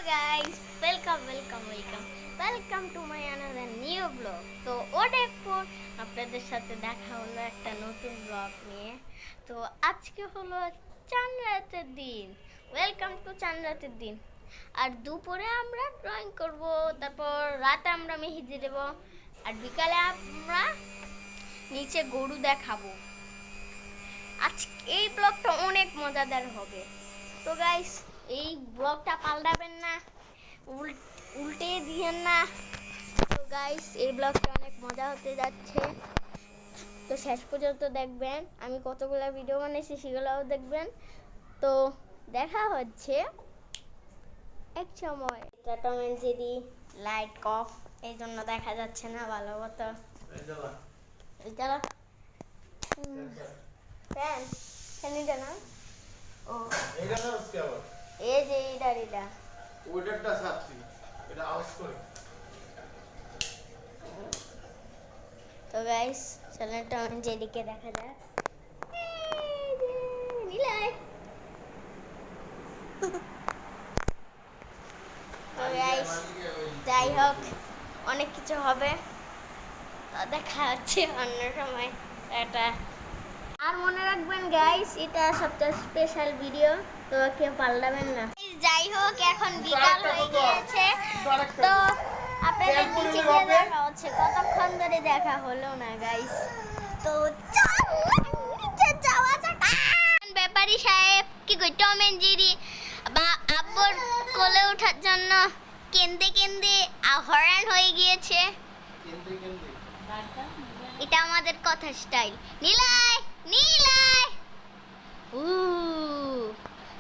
guys, welcome to my another new vlog. তো অনেক পর আপনাদের সাথে দেখা হলো একটা নতুন ব্লগ নিয়ে। তো আজকে হলো চাঁদ রাতের দিন। ওয়েলকাম টু চাঁদ রাতের দিন। আর দুপুরে আমরা ড্রয়িং করব, তারপর রাতে আমরা মেহেদি দেব, আর বিকালে আমরা নিচে গরু দেখাবো। আজকে এই ব্লগটা অনেক মজাদার হবে। তো গাইস, এই ব্লগটা পাল্টাবেন না, উল্টে দিয়েন না। তো গাইস, এই ব্লগটা অনেক মজা হতে যাচ্ছে, তো শেষ পর্যন্ত দেখবেন। আমি কতগুলো ভিডিও বানিয়েছি সেগুলোও দেখবেন। তো দেখা হচ্ছে এক সময়। Tom and Jerry light off, এই জন্য দেখা যাচ্ছে না ভালো মতো। ফ্যান ফ্যানিটা না, ও এটা না उसके আবার এই যে এইটা ওইটারটা সাথী এটা আউট করে। তো গাইস, চলেন টম এন্ড জেরিকে দেখা যাক। এই যে নীলাই। তো গাইস, যাই হোক, অনেক কিছু হবে, তো দেখা হচ্ছে অন্য সময়। এটা আর মনে রাখবেন গাইস, এটা সবচেয়ে স্পেশাল ভিডিও, তো কেউ পাল্টাবেন না। যাই হোক, এখন বিকাল হয়ে গিয়েছে, তো আপনাদের নিচে গিয়ে দেখা হচ্ছে। কতক্ষণ ধরে দেখা হলো না গাইস, তো নিচে যাওয়া যাক। ব্যাপারী সাহেব কি কই, টম এন্ড জেরি বা আব্বুর কোলে ওঠার জন্য কেন্দে কেন্দে হয়রান হয়ে গিয়েছে। এটা আমাদের কথা স্টাইল। নীলাই নীলাই,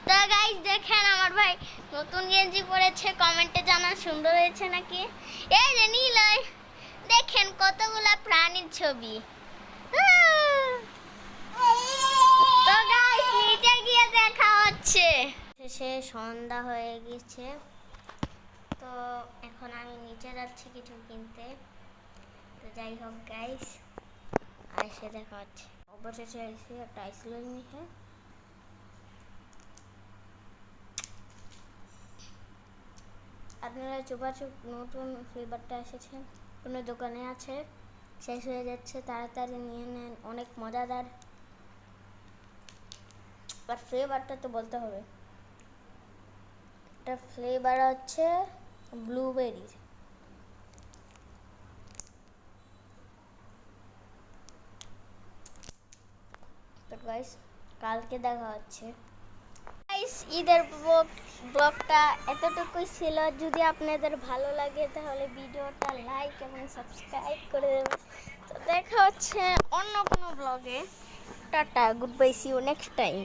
তো গাইস দেখেন, আমার ভাই নতুন গেঞ্জি পরেছে, কমেন্টে জানান সুন্দর হয়েছে নাকি। এই যে নীলাই, দেখেন কতগুলা প্রাণীর ছবি। তো গাইস, নিচে গিয়ে দেখা হচ্ছে। শেষে সন্ধ্যা হয়ে গেছে, তো এখন আমি নিচে যাচ্ছি কিছু কিনতে। তো যাই হোক গাইস, এসে দেখা হচ্ছে। অবশেষে এসে একটা আইসক্রিম নিয়ে, আপনারা চুপাচুপ নতুন ফ্লেভারটা এসেছে, কোনো দোকানে আছে, শেষ হয়ে যাচ্ছে, তাড়াতাড়ি নিয়ে নেন, অনেক মজাদার। আর ফ্লেভারটা তো বলতে হবে, এটা ফ্লেভার হচ্ছে ব্লুবেরির। তো গাইস, কালকে দেখা হচ্ছে। গাইস, ঈদের ব্লগটা এতটুকুই ছিল। যদি আপনাদের ভালো লাগে তাহলে ভিডিওটা লাইক এবং সাবস্ক্রাইব করে দেবেন। তো দেখা হচ্ছে অন্য কোনো ব্লগে। Ta ta, good bye, see you next time.